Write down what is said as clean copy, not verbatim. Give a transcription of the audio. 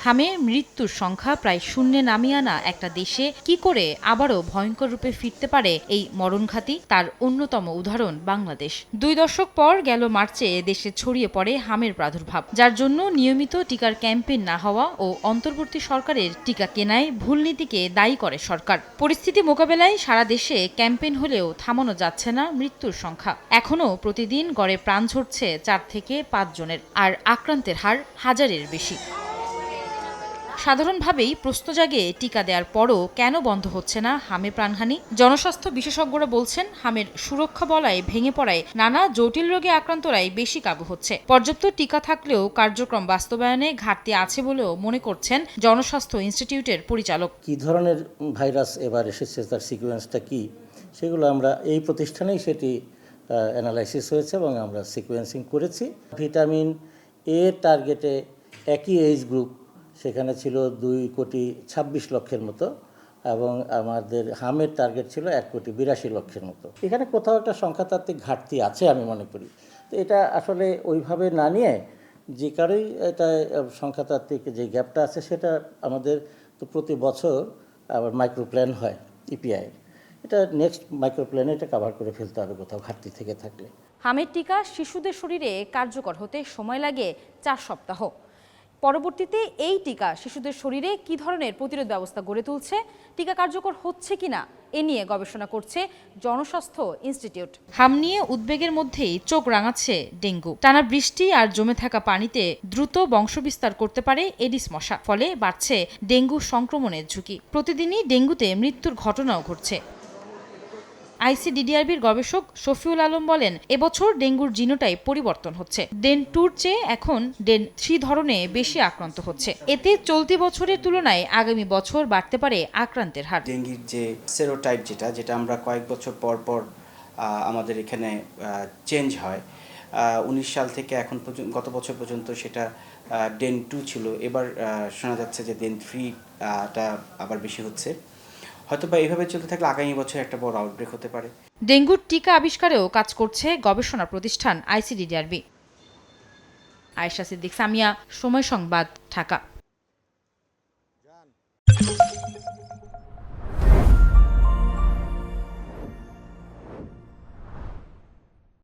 হামে মৃত্যুর সংখ্যা প্রায় শূন্যে নামিয়ে আনা একটা দেশে কি করে আবারও ভয়ঙ্কর রূপে ফিরতে পারে এই মরণঘাতী, তার অন্যতম উদাহরণ বাংলাদেশ। 2 দশক পর গেল মার্চে দেশে ছড়িয়ে পড়ে হামের প্রাদুর্ভাব, যার জন্য নিয়মিত টিকার ক্যাম্পেইন না হওয়া ও অন্তর্বর্তী সরকারের টিকা কেনায় ভুল নীতিকে দায়ী করে সরকার। পরিস্থিতি মোকাবেলায় সারা দেশে ক্যাম্পেইন হলেও থামানো যাচ্ছে না মৃত্যুর সংখ্যা। এখনও প্রতিদিন গড়ে প্রাণ ঝরছে 4 থেকে 5 জনের, আর আক্রান্তের হার হাজারের বেশি। সাধারণভাবেই প্রশ্ন জাগে টিকা দেওয়ার পরও কেন বন্ধ হচ্ছে না হামে প্রাণহানি। জনস্বাস্থ্য বিশেষজ্ঞরা বলছেন, হামের সুরক্ষা বলয় ভেঙে পড়ায় নানা জটিল রোগে আক্রান্তরাই বেশি কাবু হচ্ছে। পর্যাপ্ত টিকা থাকলেও কার্যক্রম বাস্তবায়নে ঘাটতি আছে বলেও মনে করছেন জনস্বাস্থ্য ইনস্টিটিউটের পরিচালক। কি ধরনের ভাইরাস এবার এসেছে, তার সিকোয়েন্সটা কি, সেগুলো আমরা এই প্রতিষ্ঠানেই সেটি অ্যানালাইসিস হয়েছে এবং আমরা সিকোয়েন্সিং করেছি। ভিটামিন এ টার্গেটে একই এজ গ্রুপ সেখানে ছিল 2,26,00,000 মতো, এবং আমাদের হামের টার্গেট ছিল 1,82,00,000 মতো। এখানে কোথাও একটা সংখ্যাতাত্ত্বিক ঘাটতি আছে আমি মনে করি। তো এটা আসলে ওইভাবে না নিয়ে যে কারোই এটা সংখ্যাতাত্ত্বিক যে গ্যাপটা আছে সেটা আমাদের তো প্রতি বছর আবার মাইক্রো প্ল্যান হয় ইপিআই, এটা নেক্সট মাইক্রো প্ল্যানে এটা কভার করে ফেলতে হবে কোথাও ঘাটতি থেকে থাকলে। হামের টিকা শিশুদের শরীরে কার্যকর হতে সময় লাগে 4 সপ্তাহ। পরবর্তীতে এই টিকা শিশুদের শরীরে কি ধরনের প্রতিরোধ ব্যবস্থা গড়ে তুলছে, টিকা কার্যকর হচ্ছে কিনা এ নিয়ে গবেষণা করছে জনস্বাস্থ্য ইনস্টিটিউট। হাম নিয়ে উদ্বেগের মধ্যেই চোখ রাঙাচ্ছে ডেঙ্গু। টানা বৃষ্টি আর জমে থাকা পানিতে দ্রুত বংশবিস্তার করতে পারে এডিস মশা, ফলে বাড়ছে ডেঙ্গু সংক্রমণের ঝুঁকি। প্রতিদিনই ডেঙ্গুতে মৃত্যুর ঘটনাও ঘটছে। আইসিডিডিআরবির গবেষক শফিউল আলম বলেন, এবছর ডেঙ্গুর জিনোটাইপ পরিবর্তন হচ্ছে। ডেন 2-র চেয়ে এখন ডেন 3 ধরনে বেশি আক্রান্ত হচ্ছে। এতে চলতি বছরের তুলনায় আগামী বছর বাড়তে পারে আক্রান্তের হার। ডেঙ্গির যে সেরোটাইপ যেটা আমরা কয়েক বছর পর পর আমাদের এখানে চেঞ্জ হয়, 19 সাল থেকে এখন পর্যন্ত গত বছর পর্যন্ত সেটা ডেন 2 ছিল। এবার শোনা যাচ্ছে যে ডেন 3টা আবার বেশি হচ্ছে। হয়তোবা এইভাবে চলতে থাকলে আগামী বছর একটা বড় আউটব্রেক হতে পারে। ডেঙ্গুর টিকা আবিষ্কারেও কাজ করছে গবেষণা প্রতিষ্ঠান আইসিডিডিআরবি। আয়েশা সিদ্দিক, সামিয়া, সময় সংবাদ, ঢাকা।